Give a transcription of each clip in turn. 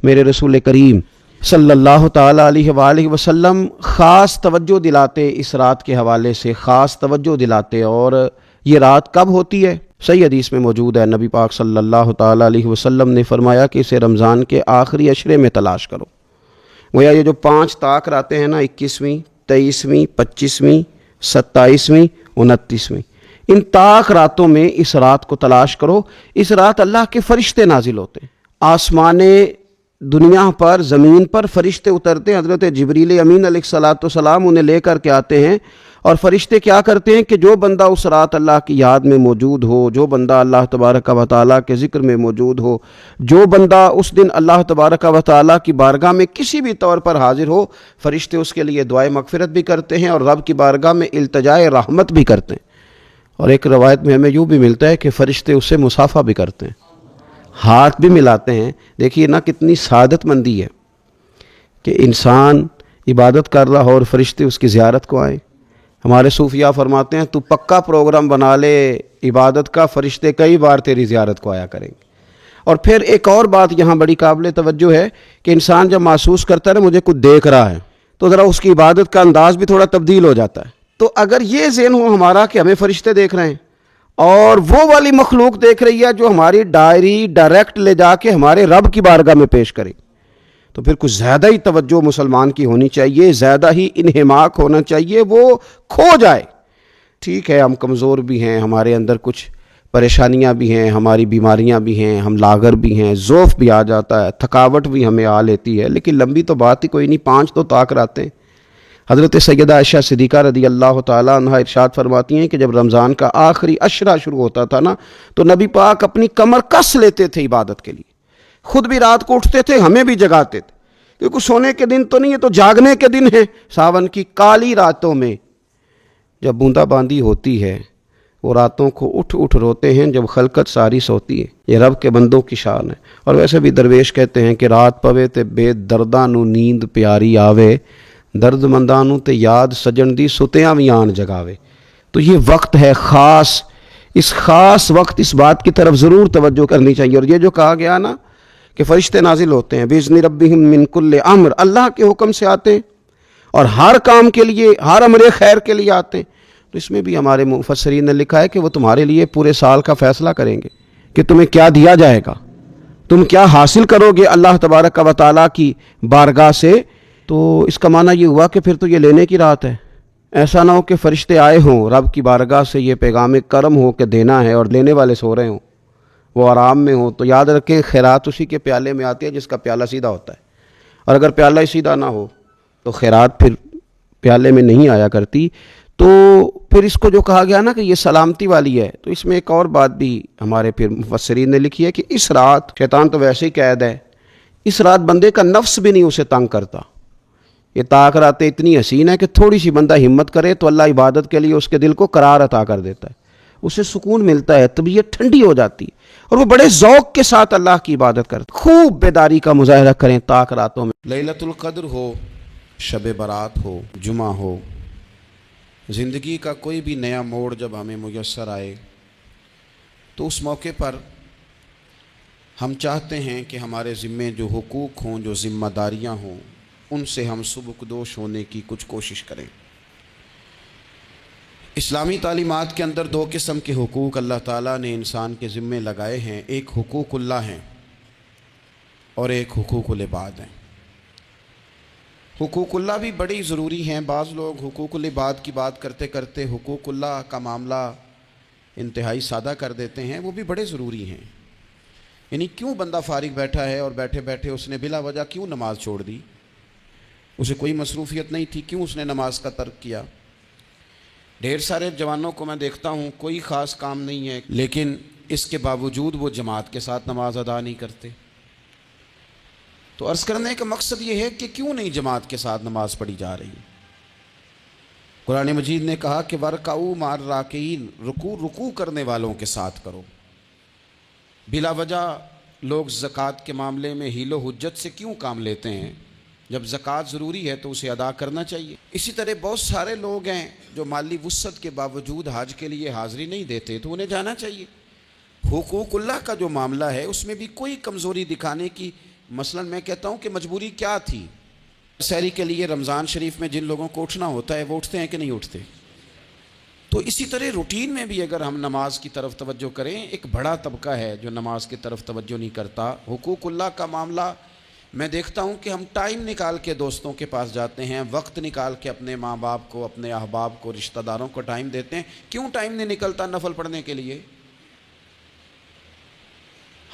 میرے رسول کریم صلی اللہ تعالیٰ علیہ وآلہ وسلم خاص توجہ دلاتے، اس رات کے حوالے سے خاص توجہ دلاتے. اور یہ رات کب ہوتی ہے؟ صحیح حدیث میں موجود ہے. نبی پاک صلی اللہ تعالیٰ علیہ وسلم نے فرمایا کہ اسے رمضان کے آخری عشرے میں تلاش کرو. گویا یہ جو 5 طاق راتیں ہیں نا، 21ویں، 23ویں، 25ویں، 27ویں، 29ویں، ان طاق راتوں میں اس رات کو تلاش کرو. اس رات اللہ کے فرشتے نازل ہوتے ہیں. آسمان دنیا پر، زمین پر فرشتے اترتے ہیں. حضرت جبریل امین علیہ الصلاۃ والسلام انہیں لے کر کے آتے ہیں، اور فرشتے کیا کرتے ہیں کہ جو بندہ اس رات اللہ کی یاد میں موجود ہو، جو بندہ اللہ تبارک و تعالیٰ کے ذکر میں موجود ہو، جو بندہ اس دن اللہ تبارک و تعالیٰ کی بارگاہ میں کسی بھی طور پر حاضر ہو، فرشتے اس کے لیے دعائے مغفرت بھی کرتے ہیں اور رب کی بارگاہ میں التجائے رحمت بھی کرتے ہیں. اور ایک روایت میں ہمیں یوں بھی ملتا ہے کہ فرشتے اس سے مصافحہ بھی کرتے ہیں، ہاتھ بھی ملاتے ہیں. دیکھیے نا کتنی سعادت مندی ہے کہ انسان عبادت کر رہا ہو اور فرشتے اس کی زیارت کو آئیں. ہمارے صوفیاء فرماتے ہیں تو پکا پروگرام بنا لے عبادت کا، فرشتے کئی بار تیری زیارت کو آیا کریں گے. اور پھر ایک اور بات یہاں بڑی قابل توجہ ہے کہ انسان جب محسوس کرتا ہے نا مجھے کچھ دیکھ رہا ہے، تو ذرا اس کی عبادت کا انداز بھی تھوڑا تبدیل ہو جاتا ہے. تو اگر یہ ذہن ہو ہمارا کہ ہمیں فرشتے دیکھ رہے ہیں اور وہ والی مخلوق دیکھ رہی ہے جو ہماری ڈائری ڈائریکٹ لے جا کے ہمارے رب کی بارگاہ میں پیش کرے، تو پھر کچھ زیادہ ہی توجہ مسلمان کی ہونی چاہیے، زیادہ ہی انہماک ہونا چاہیے، وہ کھو جائے. ٹھیک ہے ہم کمزور بھی ہیں، ہمارے اندر کچھ پریشانیاں بھی ہیں، ہماری بیماریاں بھی ہیں، ہم لاغر بھی ہیں، ضعف بھی آ جاتا ہے، تھکاوٹ بھی ہمیں آ لیتی ہے، لیکن لمبی تو بات ہی کوئی نہیں. 5 تو طاق راتیں. حضرت سیدہ عائشہ صدیقہ رضی اللہ تعالیٰ عنہا ارشاد فرماتی ہیں کہ جب رمضان کا آخری عشرہ شروع ہوتا تھا نا، تو نبی پاک اپنی کمر کس لیتے تھے عبادت کے لیے. خود بھی رات کو اٹھتے تھے، ہمیں بھی جگاتے تھے، کیونکہ سونے کے دن تو نہیں ہے، تو جاگنے کے دن ہے. ساون کی کالی راتوں میں جب بوندا باندی ہوتی ہے، وہ راتوں کو اٹھ اٹھ روتے ہیں جب خلقت ساری سوتی ہے. یہ رب کے بندوں کی شان ہے. اور ویسے بھی درویش کہتے ہیں کہ رات پوے تے بے درداں نو نیند پیاری آوے، درد منداں نو تے یاد سجن دی ستیاں وی آن جگاوے. تو یہ وقت ہے خاص، اس خاص وقت اس بات کی طرف ضرور توجہ کرنی چاہیے. اور یہ جو کہا گیا نا کہ فرشتے نازل ہوتے ہیں بِإِذْنِ رَبِّهِمْ مِنْ كُلِّ امر، اللہ کے حکم سے آتے ہیں اور ہر کام کے لیے، ہر امر خیر کے لیے آتے ہیں. تو اس میں بھی ہمارے مفسرین نے لکھا ہے کہ وہ تمہارے لیے پورے سال کا فیصلہ کریں گے کہ تمہیں کیا دیا جائے گا، تم کیا حاصل کرو گے اللہ تبارک و تعالیٰ کی بارگاہ سے. تو اس کا معنی یہ ہوا کہ پھر تو یہ لینے کی رات ہے. ایسا نہ ہو کہ فرشتے آئے ہوں رب کی بارگاہ سے یہ پیغام کرم ہو کہ دینا ہے اور لینے والے سو رہے ہوں، وہ آرام میں ہوں. تو یاد رکھیں خیرات اسی کے پیالے میں آتی ہے جس کا پیالہ سیدھا ہوتا ہے، اور اگر پیالہ ہی سیدھا نہ ہو تو خیرات پھر پیالے میں نہیں آیا کرتی. تو پھر اس کو جو کہا گیا نا کہ یہ سلامتی والی ہے، تو اس میں ایک اور بات بھی ہمارے پھر مفسرین نے لکھی ہے کہ اس رات، شیطان تو ویسے ہی قید ہے، اس رات بندے کا نفس بھی نہیں اسے تنگ کرتا. یہ طاق راتیں اتنی حسین ہے کہ تھوڑی سی بندہ ہمت کرے تو اللہ عبادت کے لیے اس کے دل کو قرار عطا کر دیتا ہے، اسے سکون ملتا ہے، طبیعت ٹھنڈی ہو جاتی ہے اور وہ بڑے ذوق کے ساتھ اللہ کی عبادت کرتے. خوب بیداری کا مظاہرہ کریں طاق راتوں میں. لیلۃ القدر ہو، شب برات ہو، جمعہ ہو، زندگی کا کوئی بھی نیا موڑ جب ہمیں میسر آئے تو اس موقع پر ہم چاہتے ہیں کہ ہمارے ذمے جو حقوق ہوں، جو ذمہ داریاں ہوں، ان سے ہم سبکدوش ہونے کی کچھ کوشش کریں. اسلامی تعلیمات کے اندر 2 قسم کے حقوق اللہ تعالیٰ نے انسان کے ذمے لگائے ہیں. ایک حقوق اللہ ہیں اور ایک حقوق العباد ہیں. حقوق اللہ بھی بڑی ضروری ہیں. بعض لوگ حقوق العباد کی بات کرتے کرتے حقوق اللہ کا معاملہ انتہائی سادہ کر دیتے ہیں. وہ بھی بڑے ضروری ہیں. یعنی کیوں بندہ فارغ بیٹھا ہے اور بیٹھے بیٹھے اس نے بلا وجہ کیوں نماز چھوڑ دی؟ اسے کوئی مصروفیت نہیں تھی، کیوں اس نے نماز کا ترک کیا؟ ڈھیر سارے جوانوں کو میں دیکھتا ہوں کوئی خاص کام نہیں ہے، لیکن اس کے باوجود وہ جماعت کے ساتھ نماز ادا نہیں کرتے. تو عرض کرنے کا مقصد یہ ہے کہ کیوں نہیں جماعت کے ساتھ نماز پڑھی جا رہی؟ قرآن مجید نے کہا کہ وَرْكَعُوا مَعَ الرَّاكِعِينَ، رکوع کرنے والوں کے ساتھ کرو. بلا وجہ لوگ زکوٰۃ کے معاملے میں حیل و حجت سے کیوں کام لیتے ہیں؟ جب زکوٰۃ ضروری ہے تو اسے ادا کرنا چاہیے. اسی طرح بہت سارے لوگ ہیں جو مالی وسعت کے باوجود حج کے لیے حاضری نہیں دیتے، تو انہیں جانا چاہیے. حقوق اللہ کا جو معاملہ ہے اس میں بھی کوئی کمزوری دکھانے کی مثلا میں کہتا ہوں کہ مجبوری کیا تھی؟ سحری کے لیے رمضان شریف میں جن لوگوں کو اٹھنا ہوتا ہے وہ اٹھتے ہیں کہ نہیں اٹھتے؟ تو اسی طرح روٹین میں بھی اگر ہم نماز کی طرف توجہ کریں، ایک بڑا طبقہ ہے جو نماز کی طرف توجہ نہیں کرتا۔ حقوق اللہ کا معاملہ میں دیکھتا ہوں کہ ہم ٹائم نکال کے دوستوں کے پاس جاتے ہیں، وقت نکال کے اپنے ماں باپ کو، اپنے احباب کو، رشتہ داروں کو ٹائم دیتے ہیں۔ کیوں ٹائم نہیں نکلتا نفل پڑھنے کے لیے؟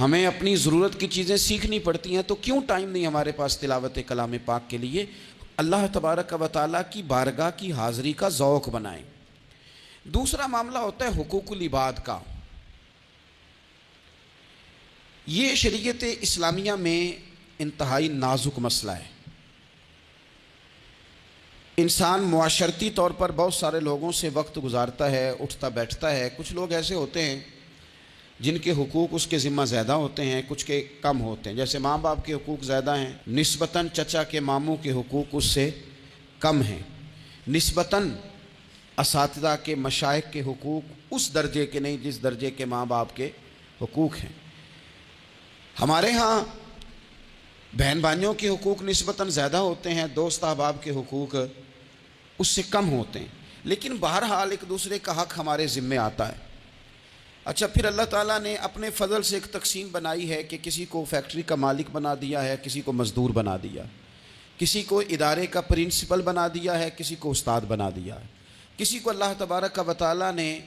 ہمیں اپنی ضرورت کی چیزیں سیکھنی پڑتی ہیں، تو کیوں ٹائم نہیں ہمارے پاس تلاوت کلام پاک کے لیے؟ اللہ تبارک و تعالیٰ کی بارگاہ کی حاضری کا ذوق بنائیں۔ دوسرا معاملہ ہوتا ہے حقوق العباد کا۔ یہ شریعت اسلامیہ میں انتہائی نازک مسئلہ ہے۔ انسان معاشرتی طور پر بہت سارے لوگوں سے وقت گزارتا ہے، اٹھتا بیٹھتا ہے۔ کچھ لوگ ایسے ہوتے ہیں جن کے حقوق اس کے ذمہ زیادہ ہوتے ہیں، کچھ کے کم ہوتے ہیں۔ جیسے ماں باپ کے حقوق زیادہ ہیں، نسبتاً چچا کے ماموں کے حقوق اس سے کم ہیں، نسبتاً اساتذہ کے مشائخ کے حقوق اس درجے کے نہیں جس درجے کے ماں باپ کے حقوق ہیں۔ ہمارے ہاں بہن بھائیوں کے حقوق نسبتاً زیادہ ہوتے ہیں، دوست احباب کے حقوق اس سے کم ہوتے ہیں، لیکن بہرحال ایک دوسرے کا حق ہمارے ذمے آتا ہے۔ اچھا، پھر اللہ تعالیٰ نے اپنے فضل سے ایک تقسیم بنائی ہے کہ کسی کو فیکٹری کا مالک بنا دیا ہے، کسی کو مزدور بنا دیا، کسی کو ادارے کا پرنسپل بنا دیا ہے، کسی کو استاد بنا دیا ہے، کسی کو اللہ تبارک و تعالیٰ نے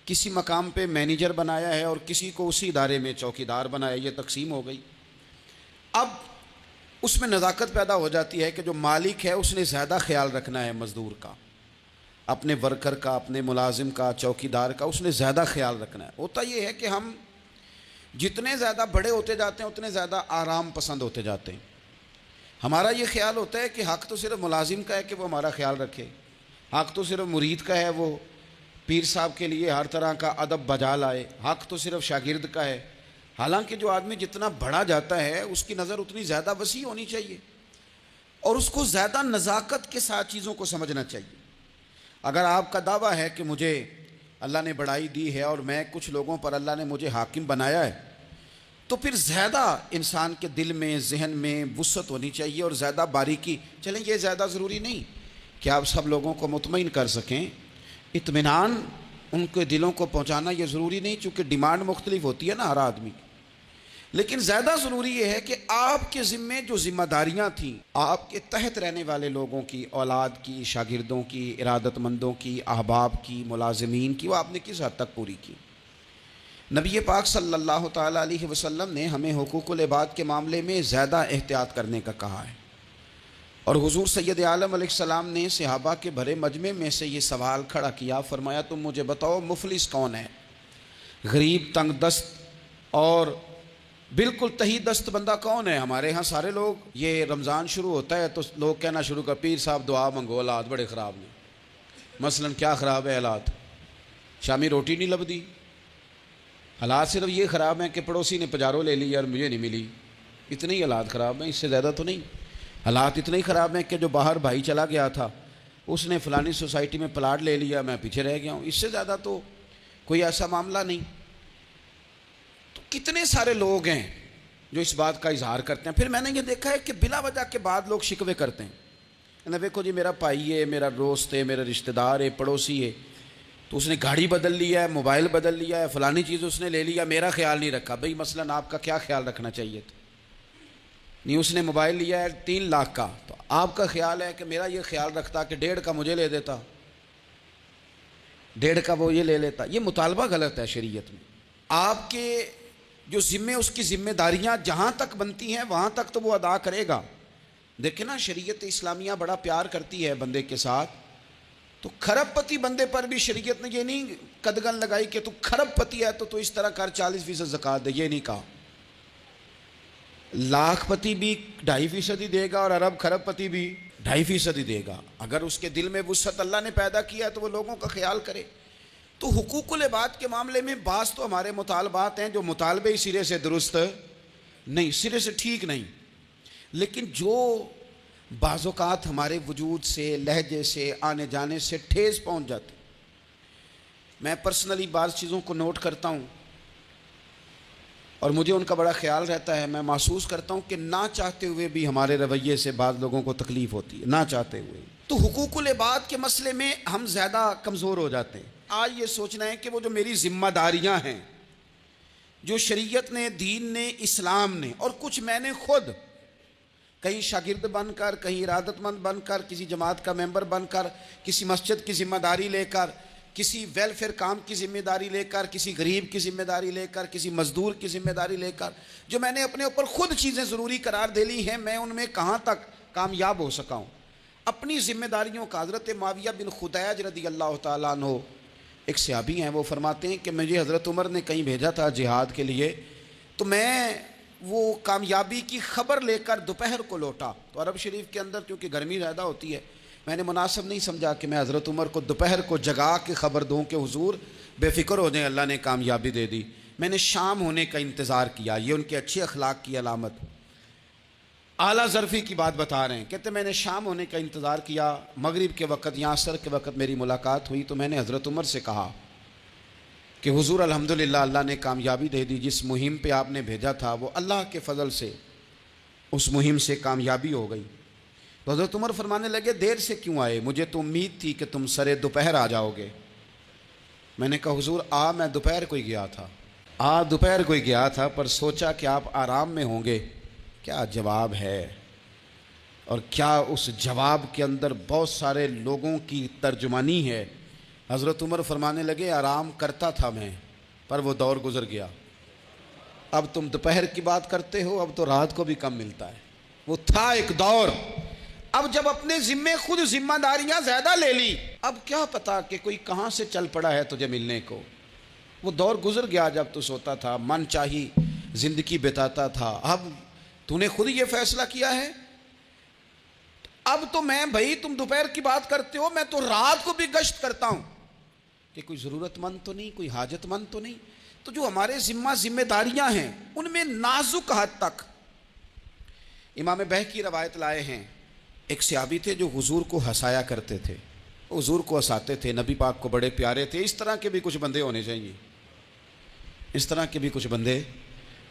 کسی مقام پہ مینیجر بنایا ہے اور کسی کو اسی ادارے میں چوکیدار بنایا۔ یہ تقسیم ہو گئی۔ اب اس میں نزاکت پیدا ہو جاتی ہے کہ جو مالک ہے اس نے زیادہ خیال رکھنا ہے مزدور کا، اپنے ورکر کا، اپنے ملازم کا، چوکیدار کا، اس نے زیادہ خیال رکھنا ہے۔ ہوتا یہ ہے کہ ہم جتنے زیادہ بڑے ہوتے جاتے ہیں اتنے زیادہ آرام پسند ہوتے جاتے ہیں۔ ہمارا یہ خیال ہوتا ہے کہ حق تو صرف ملازم کا ہے کہ وہ ہمارا خیال رکھے، حق تو صرف مرید کا ہے وہ پیر صاحب کے لیے ہر طرح کا ادب بجا لائے، حق تو صرف شاگرد کا ہے۔ حالانکہ جو آدمی جتنا بڑا جاتا ہے اس کی نظر اتنی زیادہ وسیع ہونی چاہیے اور اس کو زیادہ نزاکت کے ساتھ چیزوں کو سمجھنا چاہیے۔ اگر آپ کا دعویٰ ہے کہ مجھے اللہ نے بڑائی دی ہے اور میں کچھ لوگوں پر اللہ نے مجھے حاکم بنایا ہے، تو پھر زیادہ انسان کے دل میں، ذہن میں وسعت ہونی چاہیے اور زیادہ باریکی۔ چلیں، یہ زیادہ ضروری نہیں کہ آپ سب لوگوں کو مطمئن کر سکیں، اطمینان ان کے دلوں کو پہنچانا یہ ضروری نہیں، چونکہ ڈیمانڈ مختلف ہوتی ہے نا ہر آدمی کی۔ لیکن زیادہ ضروری یہ ہے کہ آپ کے ذمے جو ذمہ داریاں تھیں، آپ کے تحت رہنے والے لوگوں کی، اولاد کی، شاگردوں کی، ارادت مندوں کی، احباب کی، ملازمین کی، وہ آپ نے کس حد تک پوری کی؟ نبی پاک صلی اللہ تعالیٰ علیہ وسلم نے ہمیں حقوق العباد کے معاملے میں زیادہ احتیاط کرنے کا کہا ہے، اور حضور سید عالم علیہ السلام نے صحابہ کے بھرے مجمع میں سے یہ سوال کھڑا کیا، فرمایا تم مجھے بتاؤ مفلس کون ہے؟ غریب، تنگ دست اور بالکل تہی دست بندہ کون ہے؟ ہمارے ہاں سارے لوگ، یہ رمضان شروع ہوتا ہے تو لوگ کہنا شروع کر، پیر صاحب دعا منگو، حالات بڑے خراب ہیں۔ مثلا کیا خراب ہے حالات؟ شامی روٹی نہیں لبدی، حالات صرف یہ خراب ہیں کہ پڑوسی نے پجارو لے لی اور مجھے نہیں ملی، اتنے ہی حالات خراب ہیں، اس سے زیادہ تو نہیں۔ حالات اتنے ہی خراب ہیں کہ جو باہر بھائی چلا گیا تھا اس نے فلانی سوسائٹی میں پلاٹ لے لیا، میں پیچھے رہ گیا ہوں، اس سے زیادہ تو کوئی ایسا معاملہ نہیں۔ تو کتنے سارے لوگ ہیں جو اس بات کا اظہار کرتے ہیں۔ پھر میں نے یہ دیکھا ہے کہ بلا وجہ کے بعد لوگ شکوے کرتے ہیں، نہ دیکھو جی میرا بھائی ہے، میرا دوست ہے، میرا رشتہ دار ہے، پڑوسی ہے، تو اس نے گاڑی بدل لیا ہے، موبائل بدل لیا ہے، فلانی چیز اس نے لے لیا، میرا خیال نہیں رکھا۔ بھئی مثلا آپ کا کیا خیال رکھنا چاہیے تھا؟ نہیں، اس نے موبائل لیا ہے 3 لاکھ کا، تو آپ کا خیال ہے کہ میرا یہ خیال رکھتا کہ 1.5 کا مجھے لے دیتا، 1.5 کا وہ یہ لے لیتا۔ یہ مطالبہ غلط ہے شریعت میں۔ آپ کے جو ذمے، اس کی ذمہ داریاں جہاں تک بنتی ہیں وہاں تک تو وہ ادا کرے گا۔ دیکھیں نا، شریعت اسلامیہ بڑا پیار کرتی ہے بندے کے ساتھ، تو کھرب پتی بندے پر بھی شریعت نے یہ نہیں قدغن لگائی کہ تو کھرب پتی ہے تو اس طرح کر 40% زکوٰۃ دے، یہ نہیں کہا۔ لاکھ پتی بھی 2.5% ہی دے گا اور ارب کھرب پتی بھی 2.5% ہی دے گا۔ اگر اس کے دل میں وسعت اللہ نے پیدا کیا تو وہ لوگوں کا خیال کرے۔ تو حقوق العباد کے معاملے میں بعض تو ہمارے مطالبات ہیں جو مطالبے ہی سرے سے درست نہیں، سرے سے ٹھیک نہیں، لیکن جو بعض اوقات ہمارے وجود سے، لہجے سے، آنے جانے سے ٹھیس پہنچ جاتے۔ میں پرسنلی بعض چیزوں کو نوٹ کرتا ہوں اور مجھے ان کا بڑا خیال رہتا ہے. میں محسوس کرتا ہوں کہ نہ چاہتے ہوئے بھی ہمارے رویے سے بعض لوگوں کو تکلیف ہوتی ہے، نہ چاہتے ہوئے. تو حقوق العباد کے مسئلے میں ہم زیادہ کمزور ہو جاتے ہیں. آج یہ سوچنا ہے کہ وہ جو میری ذمہ داریاں ہیں جو شریعت نے، دین نے، اسلام نے، اور کچھ میں نے خود کہیں شاگرد بن کر، کہیں ارادت مند بن کر، کسی جماعت کا ممبر بن کر، کسی مسجد کی ذمہ داری لے کر، کسی ویلفیئر کام کی ذمہ داری لے کر، کسی غریب کی ذمہ داری لے کر، کسی مزدور کی ذمہ داری لے کر، جو میں نے اپنے اوپر خود چیزیں ضروری قرار دے لی ہیں، میں ان میں کہاں تک کامیاب ہو سکا ہوں. اپنی ذمہ داریوں کا حضرت معاویہ بن خدیج رضی اللہ تعالیٰ عنہ ایک صحابی ہیں، وہ فرماتے ہیں کہ مجھے حضرت عمر نے کہیں بھیجا تھا جہاد کے لیے، تو میں وہ کامیابی کی خبر لے کر دوپہر کو لوٹا. تو عرب شریف کے اندر چونکہ گرمی زیادہ ہوتی ہے، میں نے مناسب نہیں سمجھا کہ میں حضرت عمر کو دوپہر کو جگا کے خبر دوں کہ حضور بے فکر ہو جائیں، اللہ نے کامیابی دے دی. میں نے شام ہونے کا انتظار کیا. یہ ان کے اچھے اخلاق کی علامت، اعلیٰ ظرفی کی بات بتا رہے ہیں. کہتے میں نے شام ہونے کا انتظار کیا، مغرب کے وقت یا عصر کے وقت میری ملاقات ہوئی تو میں نے حضرت عمر سے کہا کہ حضور الحمدللہ اللہ نے کامیابی دے دی، جس مہم پہ آپ نے بھیجا تھا وہ اللہ کے فضل سے اس مہم سے کامیابی ہو گئی. تو حضرت عمر فرمانے لگے دیر سے کیوں آئے؟ مجھے تو امید تھی کہ تم سرے دوپہر آ جاؤ گے. میں نے کہا حضور میں دوپہر کو ہی گیا تھا، دوپہر کو ہی گیا تھا، پر سوچا کہ آپ آرام میں ہوں گے. کیا جواب ہے، اور کیا اس جواب کے اندر بہت سارے لوگوں کی ترجمانی ہے. حضرت عمر فرمانے لگے آرام کرتا تھا میں، پر وہ دور گزر گیا. اب تم دوپہر کی بات کرتے ہو، اب تو رات کو بھی کم ملتا ہے. وہ تھا ایک دور. اب جب اپنے ذمے خود ذمہ داریاں زیادہ لے لی، اب کیا پتا کہ کوئی کہاں سے چل پڑا ہے تجھے ملنے کو. وہ دور گزر گیا جب تو سوتا تھا، من چاہی زندگی بتاتا تھا. اب تو نے خود یہ فیصلہ کیا ہے. اب تو میں بھائی تم دوپہر کی بات کرتے ہو، میں تو رات کو بھی گشت کرتا ہوں کہ کوئی ضرورت مند تو نہیں، کوئی حاجت مند تو نہیں. تو جو ہمارے ذمہ داریاں ہیں ان میں نازک حد تک امام بہقی روایت لائے ہیں. ایک صحابی تھے جو حضور کو ہنسایا کرتے تھے، حضور کو ہنساتے تھے، نبی پاک کو بڑے پیارے تھے. اس طرح کے بھی کچھ بندے ہونے چاہیے، اس طرح کے بھی کچھ بندے.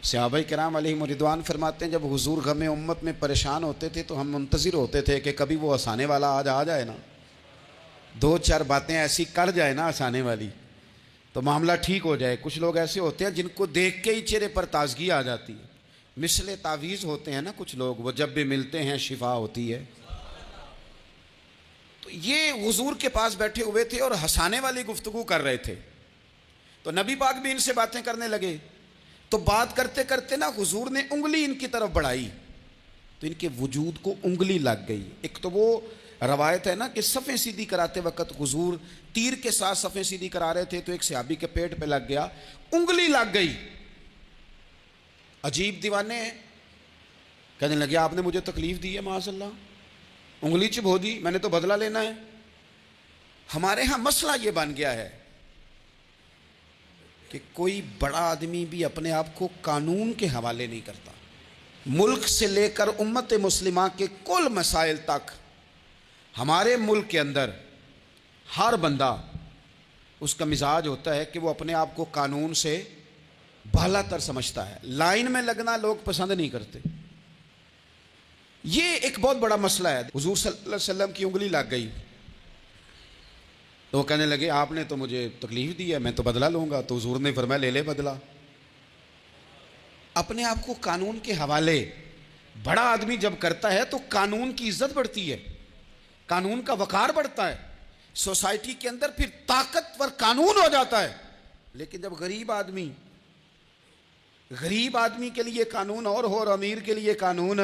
صحابہ کرام علیہم رضوان فرماتے ہیں جب حضور غم امت میں پریشان ہوتے تھے تو ہم منتظر ہوتے تھے کہ کبھی وہ ہنسانے والا آج آ جائے نا، دو چار باتیں ایسی کر جائے نا ہنسانے والی، تو معاملہ ٹھیک ہو جائے. کچھ لوگ ایسے ہوتے ہیں جن کو دیکھ کے ہی چہرے پر تازگی آ جاتی ہے. مثل تعویذ ہوتے ہیں نا کچھ لوگ، وہ جب بھی ملتے ہیں شفا ہوتی ہے. تو یہ حضور کے پاس بیٹھے ہوئے تھے اور ہنسانے والی گفتگو کر رہے تھے. تو نبی پاک بھی ان سے باتیں کرنے لگے. تو بات کرتے کرتے نا حضور نے انگلی ان کی طرف بڑھائی تو ان کے وجود کو انگلی لگ گئی. ایک تو وہ روایت ہے نا کہ صفیں سیدھی کراتے وقت حضور تیر کے ساتھ صفیں سیدھی کرا رہے تھے تو ایک صحابی کے پیٹ پہ لگ گیا، انگلی لگ گئی. عجیب دیوانے ہیں، کہنے لگے آپ نے مجھے تکلیف دی ہے، معاذ اللہ، انگلی چبھو دی، میں نے تو بدلہ لینا ہے. ہمارے ہاں مسئلہ یہ بن گیا ہے کہ کوئی بڑا آدمی بھی اپنے آپ کو قانون کے حوالے نہیں کرتا. ملک سے لے کر امت مسلمہ کے کل مسائل تک ہمارے ملک کے اندر ہر بندہ اس کا مزاج ہوتا ہے کہ وہ اپنے آپ کو قانون سے بالا تر سمجھتا ہے. لائن میں لگنا لوگ پسند نہیں کرتے. یہ ایک بہت بڑا مسئلہ ہے. حضور صلی اللہ علیہ وسلم کی انگلی لگ گئی تو وہ کہنے لگے آپ نے تو مجھے تکلیف دی ہے، میں تو بدلہ لوں گا. تو حضور نے فرمایا لے لے بدلہ. اپنے آپ کو قانون کے حوالے بڑا آدمی جب کرتا ہے تو قانون کی عزت بڑھتی ہے، قانون کا وقار بڑھتا ہے، سوسائٹی کے اندر پھر طاقتور قانون ہو جاتا ہے. لیکن جب غریب آدمی کے لیے قانون اور ہو اور امیر کے لیے قانون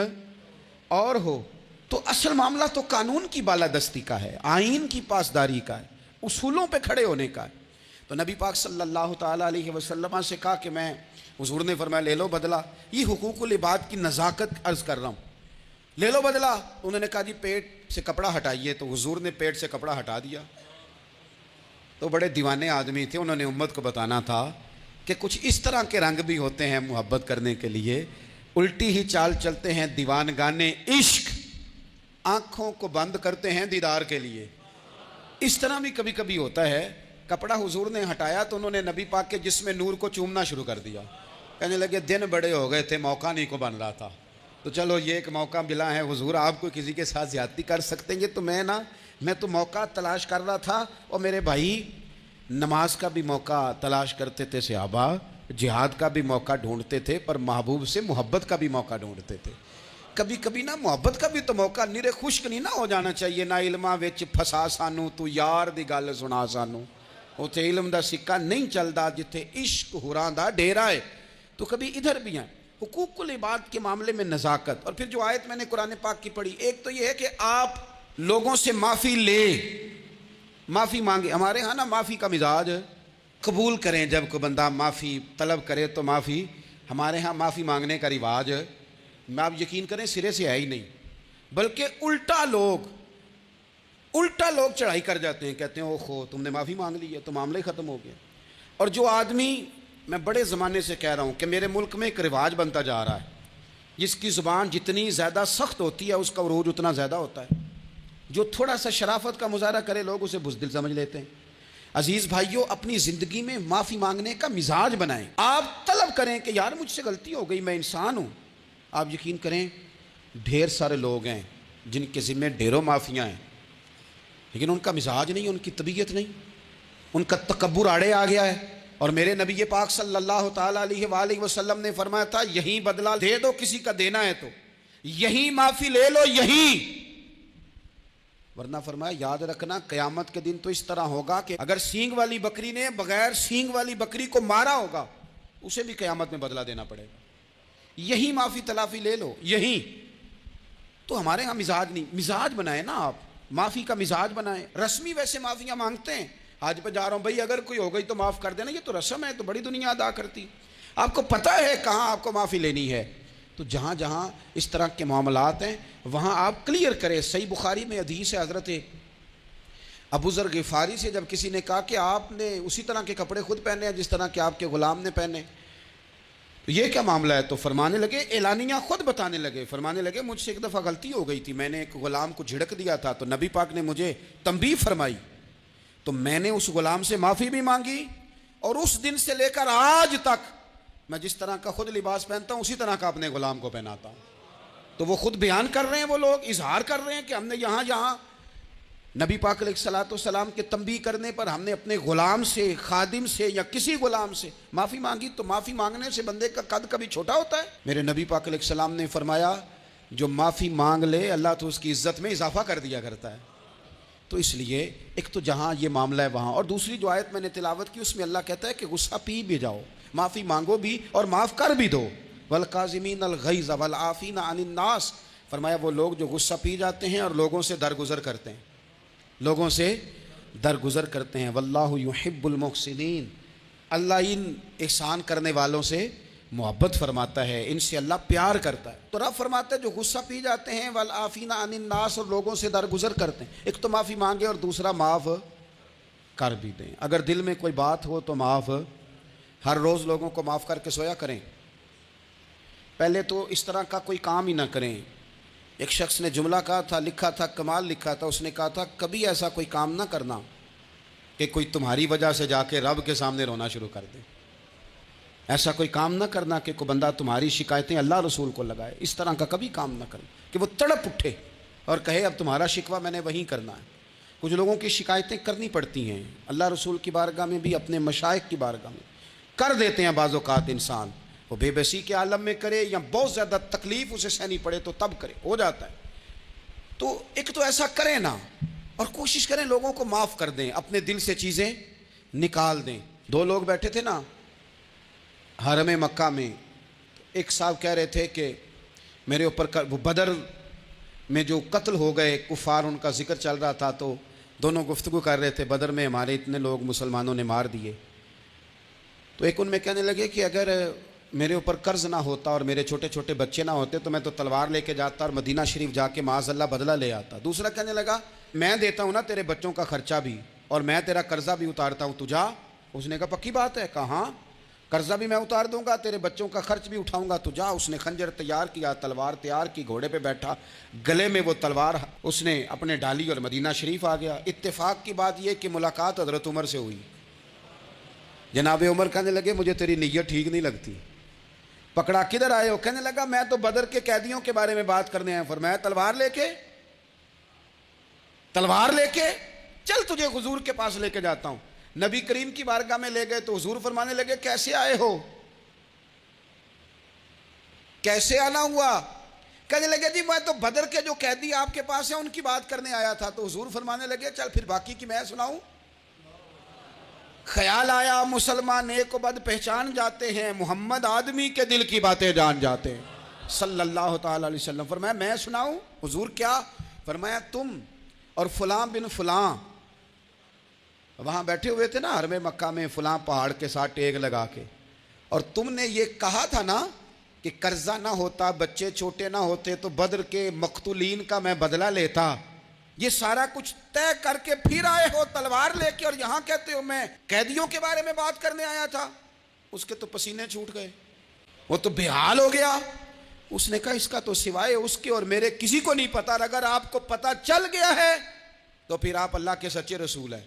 اور ہو تو اصل معاملہ تو قانون کی بالادستی کا ہے، آئین کی پاسداری کا ہے، اصولوں پہ کھڑے ہونے کا ہے. تو نبی پاک صلی اللہ تعالیٰ علیہ وسلم سے کہا کہ میں، حضور نے فرمایا لے لو بدلہ. یہ حقوق العباد کی نزاکت عرض کر رہا ہوں، لے لو بدلہ. انہوں نے کہا جی پیٹ سے کپڑا ہٹائیے. تو حضور نے پیٹ سے کپڑا ہٹا دیا. تو بڑے دیوانے آدمی تھے، انہوں نے امت کو بتانا تھا کہ کچھ اس طرح کے رنگ بھی ہوتے ہیں محبت کرنے کے لیے. الٹی ہی چال چلتے ہیں دیوان گانے عشق، آنکھوں کو بند کرتے ہیں دیدار کے لیے. اس طرح بھی کبھی کبھی ہوتا ہے. کپڑا حضور نے ہٹایا تو انہوں نے نبی پاک کے جسم نور کو چومنا شروع کر دیا. کہنے لگے دن بڑے ہو گئے تھے، موقع نہیں کو بن رہا تھا، تو چلو یہ ایک موقع ملا ہے، حضور آپ کو کسی کے ساتھ زیادتی کر سکتے ہیں، تو میں تو موقع تلاش کر رہا تھا، اور میرے بھائی نماز کا بھی موقع تلاش کرتے تھے صحابہ، جہاد کا بھی موقع ڈھونڈتے تھے، پر محبوب سے محبت کا بھی موقع ڈھونڈتے تھے۔ کبھی کبھی نا محبت کا بھی تو موقع نیرے خشک نہیں نہ ہو جانا چاہیے، نہ علماں وچ پھسا سانو تو یار دی گل سنا سانو، اتنے علم دا سکہ نہیں چلدا جتھے عشق ہوراں دا ڈیرا ہے۔ تو کبھی ادھر بھی ہیں حقوق العباد کے معاملے میں نزاکت۔ اور پھر جو آیت میں نے قرآن پاک کی پڑھی، ایک تو یہ ہے کہ آپ لوگوں سے معافی لے، معافی مانگے۔ ہمارے ہاں نا معافی کا مزاج قبول کریں، جب کوئی بندہ معافی طلب کرے تو معافی، ہمارے ہاں معافی مانگنے کا رواج میں آپ یقین کریں سرے سے ہے ہی نہیں، بلکہ الٹا لوگ چڑھائی کر جاتے ہیں، کہتے ہیں او خو تم نے معافی مانگ لی ہے تو معاملہ ہی ختم ہو گیا۔ اور جو آدمی، میں بڑے زمانے سے کہہ رہا ہوں کہ میرے ملک میں ایک رواج بنتا جا رہا ہے، جس کی زبان جتنی زیادہ سخت ہوتی ہے اس کا عروج اتنا زیادہ ہوتا ہے۔ جو تھوڑا سا شرافت کا مظاہرہ کرے لوگ اسے بزدل سمجھ لیتے ہیں۔ عزیز بھائیوں، اپنی زندگی میں معافی مانگنے کا مزاج بنائیں۔ آپ طلب کریں کہ یار مجھ سے غلطی ہو گئی، میں انسان ہوں۔ آپ یقین کریں ڈھیر سارے لوگ ہیں جن کے ذمہ ڈھیروں معافیاں ہیں، لیکن ان کا مزاج نہیں، ان کی طبیعت نہیں، ان کا تکبر آڑے آ گیا ہے۔ اور میرے نبی پاک صلی اللہ تعالیٰ علیہ وآلہ وسلم نے فرمایا تھا، یہیں بدلہ دے دو کسی کا دینا ہے تو، یہیں معافی لے لو، یہیں، ورنہ فرمایا یاد رکھنا قیامت کے دن تو اس طرح ہوگا کہ اگر سینگ والی بکری نے بغیر سینگ والی بکری کو مارا ہوگا اسے بھی قیامت میں بدلہ دینا پڑے گا۔ یہی معافی تلافی لے لو، یہی۔ تو ہمارے ہاں مزاج نہیں، مزاج بنائیں نا آپ، معافی کا مزاج بنائیں۔ رسمی ویسے معافیاں مانگتے ہیں، آج پہ جا رہا ہوں بھائی اگر کوئی ہو گئی تو معاف کر دینا، یہ تو رسم ہے، تو بڑی دنیا ادا کرتی۔ آپ کو پتہ ہے کہاں آپ کو معافی لینی ہے، تو جہاں جہاں اس طرح کے معاملات ہیں وہاں آپ کلیئر کریں۔ صحیح بخاری میں حدیث ہے حضرت ابو ذر غفاری سے، جب کسی نے کہا کہ آپ نے اسی طرح کے کپڑے خود پہنے ہیں جس طرح کہ آپ کے غلام نے پہنے، تو یہ کیا معاملہ ہے؟ تو فرمانے لگے، اعلانیہ خود بتانے لگے، فرمانے لگے مجھ سے ایک دفعہ غلطی ہو گئی تھی، میں نے ایک غلام کو جھڑک دیا تھا، تو نبی پاک نے مجھے تنبیہ فرمائی، تو میں نے اس غلام سے معافی بھی مانگی، اور اس دن سے لے کر آج تک میں جس طرح کا خود لباس پہنتا ہوں اسی طرح کا اپنے غلام کو پہناتا ہوں۔ تو وہ خود بیان کر رہے ہیں، وہ لوگ اظہار کر رہے ہیں کہ ہم نے یہاں نبی پاک علیہ الصلوۃ والسلام کے تنبیہ کرنے پر ہم نے اپنے غلام سے، خادم سے یا کسی غلام سے معافی مانگی۔ تو معافی مانگنے سے بندے کا قد کبھی چھوٹا ہوتا ہے؟ میرے نبی پاک علیہ السلام نے فرمایا جو معافی مانگ لے اللہ تو اس کی عزت میں اضافہ کر دیا کرتا ہے۔ تو اس لیے ایک تو جہاں یہ معاملہ ہے وہاں، اور دوسری جو آیت میں نے تلاوت کی اس میں اللہ کہتا ہے کہ غصہ پی بھی جاؤ، معافی مانگو بھی اور معاف کر بھی دو۔ والکاظمین الغیظ والعافین عن الناس، فرمایا وہ لوگ جو غصہ پی جاتے ہیں اور لوگوں سے درگزر کرتے ہیں، لوگوں سے درگزر کرتے ہیں۔ واللہ یحب المحسنین، اللہ ان احسان کرنے والوں سے محبت فرماتا ہے، ان سے اللہ پیار کرتا ہے۔ تو رب فرماتا ہے جو غصہ پی جاتے ہیں والعافین عن الناس، اور لوگوں سے درگزر کرتے ہیں، ایک تو معافی مانگے اور دوسرا معاف کر بھی دیں۔ اگر دل میں کوئی بات ہو تو معاف، ہر روز لوگوں کو معاف کر کے سویا کریں۔ پہلے تو اس طرح کا کوئی کام ہی نہ کریں۔ ایک شخص نے جملہ کہا تھا، لکھا تھا، کمال لکھا تھا، اس نے کہا تھا کبھی ایسا کوئی کام نہ کرنا کہ کوئی تمہاری وجہ سے جا کے رب کے سامنے رونا شروع کر دے۔ ایسا کوئی کام نہ کرنا کہ کوئی بندہ تمہاری شکایتیں اللہ رسول کو لگائے، اس طرح کا کبھی کام نہ کرنا کہ وہ تڑپ اٹھے اور کہے اب تمہارا شکوہ میں نے وہیں کرنا ہے۔ کچھ لوگوں کی شکایتیں کرنی پڑتی ہیں، اللہ رسول کی بارگاہ میں بھی، اپنے مشائخ کی بارگاہ میں کر دیتے ہیں بعض اوقات انسان، وہ بے بسی کے عالم میں کرے یا بہت زیادہ تکلیف اسے سہنی پڑے تو تب کرے، ہو جاتا ہے۔ تو ایک تو ایسا کریں نا، اور کوشش کریں لوگوں کو معاف کر دیں، اپنے دل سے چیزیں نکال دیں۔ دو لوگ بیٹھے تھے نا حرم مکہ میں، ایک صاحب کہہ رہے تھے کہ میرے اوپر وہ بدر میں جو قتل ہو گئے کفار، ان کا ذکر چل رہا تھا، تو دونوں گفتگو کر رہے تھے بدر میں ہمارے اتنے لوگ مسلمانوں نے مار دیے۔ تو ایک ان میں کہنے لگے کہ اگر میرے اوپر قرض نہ ہوتا اور میرے چھوٹے چھوٹے بچے نہ ہوتے تو میں تو تلوار لے کے جاتا اور مدینہ شریف جا کے معاذ اللہ بدلہ لے آتا۔ دوسرا کہنے لگا میں دیتا ہوں نا تیرے بچوں کا خرچہ بھی اور میں تیرا قرضہ بھی اتارتا ہوں، تو جا۔ اس نے کہا پکی بات ہے؟ کہاں، قرضہ بھی میں اتار دوں گا، تیرے بچوں کا خرچ بھی اٹھاؤں گا، تو جا۔ اس نے خنجر تیار کیا، تلوار تیار کی، گھوڑے پہ بیٹھا، گلے میں وہ تلوار اس نے اپنے ڈالی اور مدینہ شریف آ گیا۔ اتفاق کی بات یہ کہ ملاقات حضرت عمر سے ہوئی۔ جناب عمر کہنے لگے مجھے تیری نیت ٹھیک نہیں لگتی، پکڑا کدھر آئے ہو؟ کہنے لگا میں تو بدر کے قیدیوں کے بارے میں بات کرنے آیا. فرمایا تلوار لے کے؟ تلوار لے کے چل تجھے حضور کے پاس لے کے جاتا ہوں. نبی کریم کی بارگاہ میں لے گئے تو حضور فرمانے لگے کیسے آئے ہو؟ کیسے آنا ہوا؟ کہنے لگے جی میں تو بدر کے جو قیدی آپ کے پاس ہیں ان کی بات کرنے آیا تھا. تو حضور فرمانے لگے چل پھر باقی کی میں سناؤں. خیال آیا مسلمان نیک و بد پہچان جاتے ہیں، محمد آدمی کے دل کی باتیں جان جاتے ہیں صلی اللہ تعالی علیہ وسلم. فرمایا میں سناؤں؟ حضور کیا؟ فرمایا تم اور فلاں بن فلاں وہاں بیٹھے ہوئے تھے نا حرم مکہ میں فلاں پہاڑ کے ساتھ ٹیک لگا کے، اور تم نے یہ کہا تھا نا کہ قرضہ نہ ہوتا، بچے چھوٹے نہ ہوتے تو بدر کے مقتولین کا میں بدلہ لیتا. یہ سارا کچھ طے کر کے پھر آئے ہو تلوار لے کے، اور یہاں کہتے ہو میں قیدیوں کے بارے میں بات کرنے آیا تھا. اس کے تو پسینے چھوٹ گئے، وہ تو بے حال ہو گیا. اس نے کہا اس کا تو سوائے اس کے اور میرے کسی کو نہیں پتا، اگر آپ کو پتا چل گیا ہے تو پھر آپ اللہ کے سچے رسول ہیں.